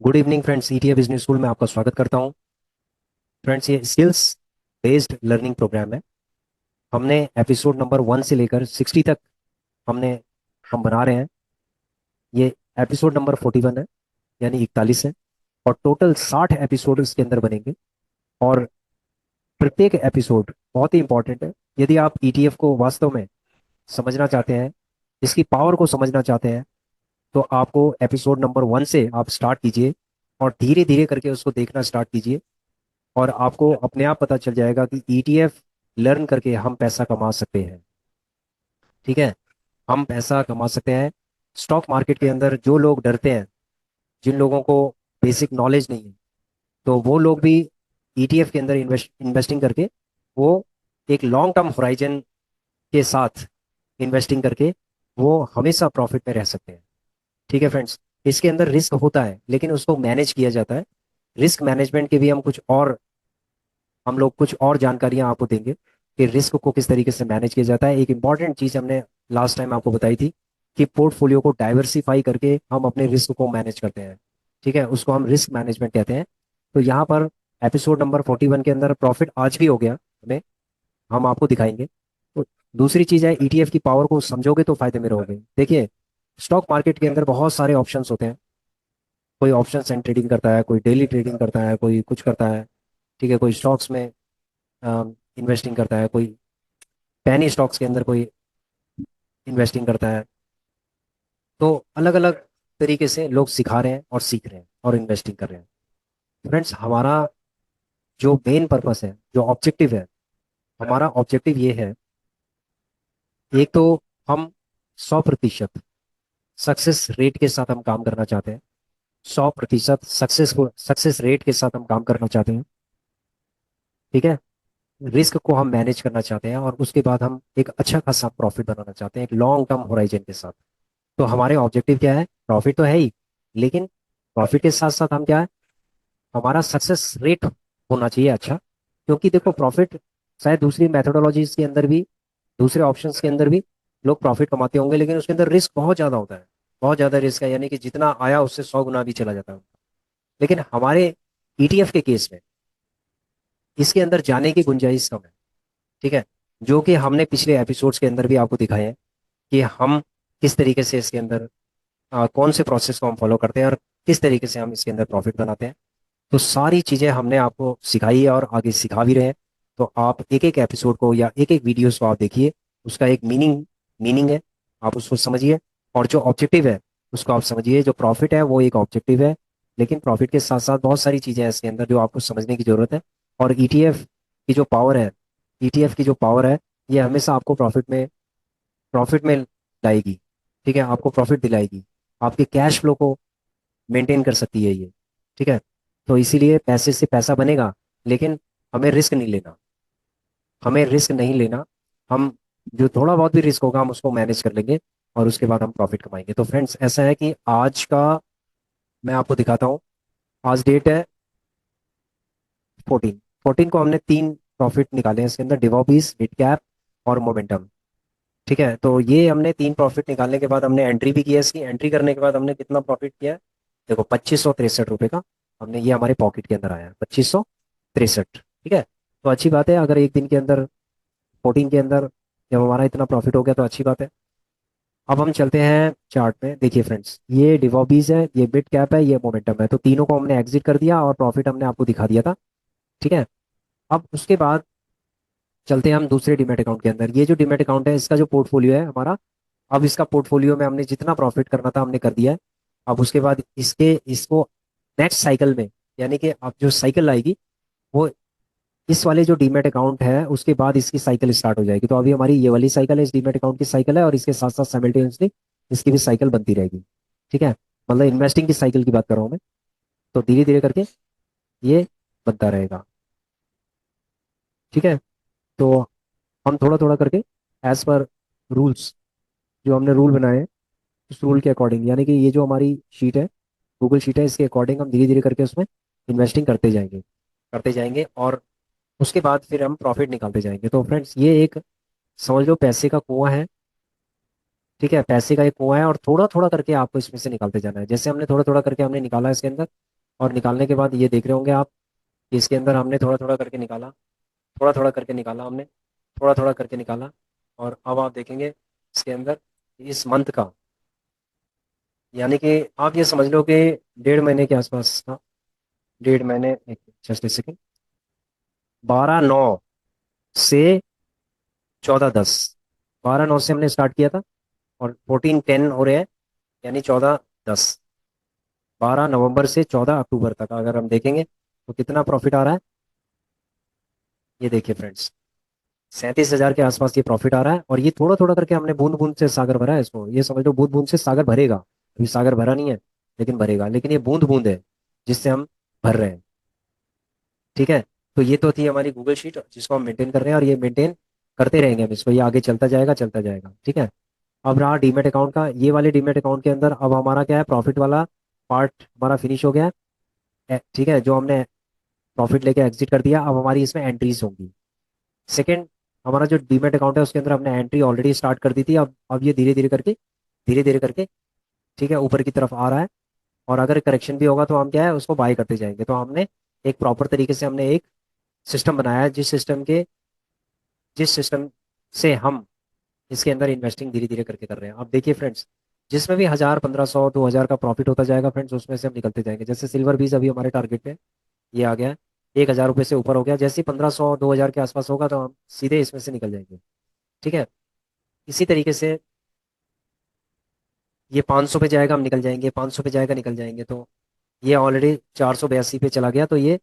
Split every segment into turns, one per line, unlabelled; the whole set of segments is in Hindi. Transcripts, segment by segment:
Good evening friends, ETA business school में आपका स्वागत करता हूं। फ्रेंड्स, ये स्किल्स बेस्ड लर्निंग प्रोग्राम है। हमने एपिसोड नंबर 1 से लेकर 60 तक हमने हम बना रहे हैं। ये एपिसोड नंबर 41 है, यानी 41 है। और टोटल 60 एपिसोड इसके अंदर बनेंगे। और प्रत्येक एपिसोड बहुत ही इंपॉर्टेंट है। यदि आप ईटीएफ को वास्तव में समझना चाहते हैं, इसकी पावर को समझना चाहते हैं, तो आपको एपिसोड नंबर 1 से आप स्टार्ट कीजिए और धीरे धीरे करके उसको देखना स्टार्ट कीजिए। और आपको अपने आप पता चल जाएगा कि ईटीएफ लर्न करके हम पैसा कमा सकते हैं। ठीक है, हम पैसा कमा सकते हैं। स्टॉक मार्केट के अंदर जो लोग डरते हैं, जिन लोगों को बेसिक नॉलेज नहीं है, तो वो लोग भी ईटीएफ के अंदर इन्वेस्टिंग करके वो एक लॉन्ग टर्म होराइजन के साथ इन्वेस्टिंग करके वो हमेशा प्रॉफिट में रह सकते हैं। ठीक है फ्रेंड्स, इसके अंदर रिस्क होता है लेकिन उसको मैनेज किया जाता है। रिस्क मैनेजमेंट के भी हम लोग कुछ और जानकारियां आपको देंगे कि रिस्क को किस तरीके से मैनेज किया जाता है। एक इंपॉर्टेंट चीज हमने लास्ट टाइम आपको बताई थी कि पोर्टफोलियो को डाइवर्सिफाई करके हम अपने रिस्क को मैनेज करते हैं। ठीक है, उसको हम रिस्क मैनेजमेंट कहते हैं। तो यहाँ पर एपिसोड नंबर 41 के अंदर प्रॉफिट आज भी हो गया हमें, हम आपको दिखाएंगे। तो दूसरी चीज है, ईटीएफ की पावर को समझोगे तो फायदे में रहोगे। देखिए, स्टॉक मार्केट के अंदर बहुत सारे ऑप्शंस होते हैं। कोई ऑप्शन एंड ट्रेडिंग करता है, कोई डेली ट्रेडिंग करता है, कोई कुछ करता है। ठीक है, कोई स्टॉक्स में इन्वेस्टिंग करता है, कोई पैनी स्टॉक्स के अंदर कोई इन्वेस्टिंग करता है। तो अलग अलग तरीके से लोग सिखा रहे हैं और सीख रहे हैं और इन्वेस्टिंग कर रहे हैं। फ्रेंड्स, हमारा जो मेन पर्पस है, जो ऑब्जेक्टिव है, हमारा ऑब्जेक्टिव ये है। एक तो हम 100% सक्सेस रेट के साथ हम काम करना चाहते हैं। 100% सक्सेस रेट के साथ हम काम करना चाहते हैं। ठीक है, रिस्क को हम मैनेज करना चाहते हैं और उसके बाद हम एक अच्छा खासा प्रॉफिट बनाना चाहते हैं एक लॉन्ग टर्म होराइजन के साथ। तो हमारे ऑब्जेक्टिव क्या है? प्रॉफिट तो है ही, लेकिन प्रॉफिट के साथ साथ हम क्या है, हमारा सक्सेस रेट होना चाहिए अच्छा। क्योंकि देखो, प्रॉफिट शायद दूसरी मेथोडोलॉजीज के अंदर भी, दूसरे ऑप्शंस के अंदर भी लोग प्रॉफिट कमाते होंगे, लेकिन उसके अंदर रिस्क बहुत ज़्यादा होता है। बहुत ज़्यादा रिस्क है, यानी कि जितना आया उससे 100 गुना भी चला जाता है। लेकिन हमारे ईटीएफ के केस में इसके अंदर जाने की गुंजाइश कम है। ठीक है, जो कि हमने पिछले एपिसोड्स के अंदर भी आपको दिखाए हैं कि हम किस तरीके से इसके अंदर कौन से प्रोसेस को हम फॉलो करते हैं और किस तरीके से हम इसके अंदर प्रॉफिट बनाते हैं। तो सारी चीज़ें हमने आपको सिखाई है और आगे सिखा भी रहे हैं। तो आप एक एक एपिसोड को या एक एक वीडियोस को आप देखिए, उसका एक मीनिंग मीनिंग है, आप उसको समझिए। और जो ऑब्जेक्टिव है उसको आप समझिए। जो प्रॉफिट है वो एक ऑब्जेक्टिव है, लेकिन प्रॉफिट के साथ साथ बहुत सारी चीज़ें हैं इसके अंदर जो आपको समझने की जरूरत है। और ईटीएफ की जो पावर है, ईटीएफ की जो पावर है, ये हमेशा आपको प्रॉफिट में लाएगी। ठीक है, आपको प्रॉफिट दिलाएगी, आपके कैश फ्लो को मेंटेन कर सकती है ये। ठीक है, तो इसीलिए पैसे से पैसा बनेगा, लेकिन हमें रिस्क नहीं लेना। हमें रिस्क नहीं लेना। हम जो थोड़ा बहुत भी रिस्क होगा हम उसको मैनेज कर लेंगे और उसके बाद हम प्रॉफिट कमाएंगे। तो फ्रेंड्स, ऐसा है कि आज का मैं आपको दिखाता हूँ। आज डेट है 14 को हमने 3 प्रॉफिट निकाले हैं इसके अंदर, डिवॉबीज, मिड कैप और मोमेंटम। ठीक है, तो ये हमने 3 प्रॉफिट निकालने के बाद हमने एंट्री भी किया। इसकी एंट्री करने के बाद हमने कितना प्रॉफिट किया है? देखो, 2563 रुपये का हमने, ये हमारे पॉकेट के अंदर आया है 2563। ठीक है, तो अच्छी बात है। अगर एक दिन के अंदर 14 के अंदर जब हमारा इतना प्रॉफिट हो गया तो अच्छी बात है। अब हम चलते हैं चार्ट में। देखिए फ्रेंड्स, ये डिवॉबीज है, ये मिड कैप है, ये मोमेंटम है। तो तीनों को हमने एग्जिट कर दिया और प्रॉफिट हमने आपको दिखा दिया था। ठीक है, अब उसके बाद चलते हैं हम दूसरे डीमैट अकाउंट के अंदर। ये जो डीमैट अकाउंट है, इसका जो पोर्टफोलियो है हमारा, अब इसका पोर्टफोलियो में हमने जितना प्रॉफिट करना था हमने कर दिया है। अब उसके बाद इसको नेक्स्ट साइकिल में, यानी कि अब जो साइकिल आएगी वो इस वाले जो डीमैट अकाउंट है उसके बाद इसकी साइकिल स्टार्ट हो जाएगी। तो अभी हमारी ये वाली साइकिल है, इस डीमैट अकाउंट की साइकिल है, और इसके साथ साथ साइमल्टेनियसली इसकी भी साइकिल बनती रहेगी। ठीक है, मतलब इन्वेस्टिंग की साइकिल की बात कर रहा हूँ मैं। तो धीरे धीरे करके ये बनता रहेगा। ठीक है, तो हम थोड़ा थोड़ा करके एज पर रूल्स, जो हमने रूल बनाए हैं, उस रूल के अकॉर्डिंग, यानी कि ये जो हमारी शीट है, गूगल शीट है, इसके अकॉर्डिंग हम धीरे धीरे करके उसमें इन्वेस्टिंग करते जाएंगे और उसके बाद फिर हम प्रॉफिट निकालते जाएंगे। तो फ्रेंड्स, ये एक समझ लो पैसे का कुआं है। ठीक है, पैसे का एक कुआं है और थोड़ा थोड़ा करके आपको इसमें से निकालते जाना है। जैसे हमने थोड़ा थोड़ा करके हमने निकाला इसके अंदर, और निकालने के बाद ये देख रहे होंगे आप कि इसके अंदर हमने थोड़ा थोड़ा करके निकाला, थोड़ा थोड़ा करके निकाला हमने, थोड़ा थोड़ा करके निकाला। और अब आप देखेंगे इसके अंदर इस मंथ का, यानी कि आप ये समझ लो कि 1.5 महीने के आसपास था। 1.5 महीने, एक जस्ट सेकेंड, 12/9 से 14/10, 12/9 से हमने स्टार्ट किया था और 14/10 हो रहे हैं, यानी 14/10, 12 नवंबर से 14 अक्टूबर तक अगर हम देखेंगे तो कितना प्रॉफिट आ रहा है। ये देखिए फ्रेंड्स, 37,000 के आसपास ये प्रॉफिट आ रहा है। और ये थोड़ा थोड़ा करके हमने बूंद बूंद से सागर भरा है इसको, ये समझ लो बूंद बूंद से सागर भरेगा। अभी सागर भरा नहीं है लेकिन भरेगा, लेकिन ये बूंद बूंद है जिससे हम भर रहे हैं। ठीक है। तो ये तो थी हमारी गूगल शीट जिसको हम मेंटेन कर रहे हैं, और ये मेंटेन करते रहेंगे हम इसको, ये आगे चलता जाएगा चलता जाएगा। ठीक है। अब रहा डीमेट अकाउंट का, ये वाले डीमेट अकाउंट के अंदर अब हमारा क्या है, प्रॉफिट वाला पार्ट हमारा फिनिश हो गया है। ठीक है, जो हमने प्रॉफिट लेके एग्जिट कर दिया, अब हमारी इसमें एंट्रीज होंगी। सेकंड, हमारा जो डीमेट अकाउंट है उसके अंदर हमने एंट्री ऑलरेडी स्टार्ट कर दी थी। अब ये धीरे धीरे करके, धीरे धीरे करके, ठीक है, ऊपर की तरफ आ रहा है। और अगर करेक्शन भी होगा तो हम क्या है उसको बाय करते जाएंगे। तो हमने एक प्रॉपर तरीके से हमने एक सिस्टम बनाया है, जिस सिस्टम से हम इसके अंदर इन्वेस्टिंग धीरे धीरे करके कर रहे हैं। अब देखिए फ्रेंड्स, जिसमें भी 1,000, 1,500, 2,000 का प्रॉफिट होता जाएगा फ्रेंड्स, उसमें से हम निकलते जाएंगे। जैसे सिल्वर बीज अभी हमारे टारगेट पे ये आ गया है, 1,000 रुपये से ऊपर हो गया। जैसे ही 1,500, 2,000 के आसपास होगा तो हम सीधे इसमें से निकल जाएंगे। ठीक है। इसी तरीके से ये 500 पे जाएगा हम निकल जाएंगे, 500 पे जाएगा निकल जाएंगे। तो ये ऑलरेडी 482 पे चला गया, तो ये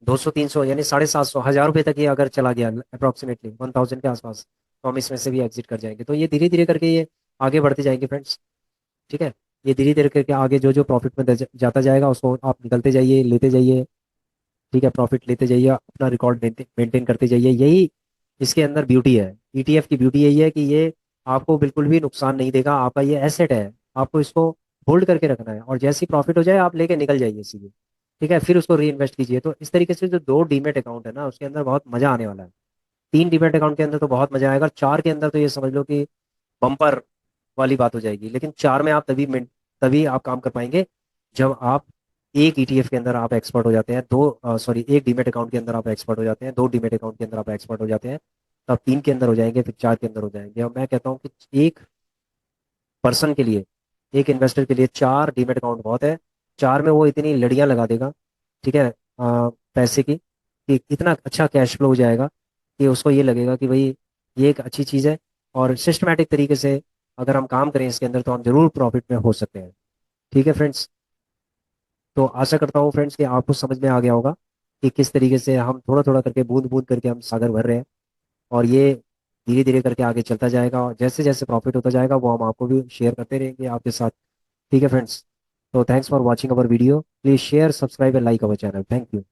200, 300 यानी 750, 1,000 रुपये तक ये अगर चला गया अप्रोक्सीमेटली 1,000 के आसपास, तो हम इसमें से भी एग्जिट कर जाएंगे। तो ये धीरे धीरे करके ये आगे बढ़ते जाएंगे फ्रेंड्स। ठीक है। ये धीरे धीरे करके आगे जो जो प्रॉफिट में जाता जाएगा उसको आप निकलते जाइए, लेते जाइए। ठीक है, प्रॉफिट लेते जाइए, अपना रिकॉर्ड मेंटेन करते जाइए। यही इसके अंदर ब्यूटी है, ईटीएफ की ब्यूटी यही है कि ये आपको बिल्कुल भी नुकसान नहीं देगा। आपका ये एसेट है, आपको इसको होल्ड करके रखना है, और जैसे ही प्रॉफिट हो जाए आप लेके निकल जाइए सीधे। ठीक है, फिर उसको री इन्वेस्ट कीजिए। तो इस तरीके से जो 2 डीमेट अकाउंट है ना उसके अंदर बहुत मजा आने वाला है। 3 डीमेट अकाउंट के अंदर तो बहुत मजा आएगा, 4 के अंदर तो ये समझ लो कि बम्पर वाली बात हो जाएगी। लेकिन 4 में आप तभी आप काम कर पाएंगे जब आप एक ईटीएफ के अंदर आप एक्सपर्ट हो जाते हैं, दो सॉरी एक डीमेट अकाउंट के अंदर आप एक्सपर्ट हो जाते हैं, 2 डीमेट अकाउंट के अंदर आप एक्सपर्ट हो जाते हैं, तब 3 के अंदर हो जाएंगे, फिर 4 के अंदर हो जाएंगे। और मैं कहता हूँ कि एक पर्सन के लिए, एक इन्वेस्टर के लिए 4 डीमेट अकाउंट बहुत है। 4 में वो इतनी लड़ियां लगा देगा, ठीक है, पैसे की, कि इतना अच्छा कैश फ्लो हो जाएगा कि उसको ये लगेगा कि भाई ये एक अच्छी चीज़ है। और सिस्टमैटिक तरीके से अगर हम काम करें इसके अंदर तो हम जरूर प्रॉफिट में हो सकते हैं। ठीक है फ्रेंड्स। तो आशा करता हूँ फ्रेंड्स कि आपको समझ में आ गया होगा कि किस तरीके से हम थोड़ा थोड़ा करके बूंद बूंद करके हम सागर भर रहे हैं। और ये धीरे धीरे करके आगे चलता जाएगा, और जैसे जैसे प्रॉफिट होता जाएगा वो हम आपको भी शेयर करते रहेंगे आपके साथ। ठीक है फ्रेंड्स। तो thanks for watching our video, please share, subscribe and like our channel. Thank you.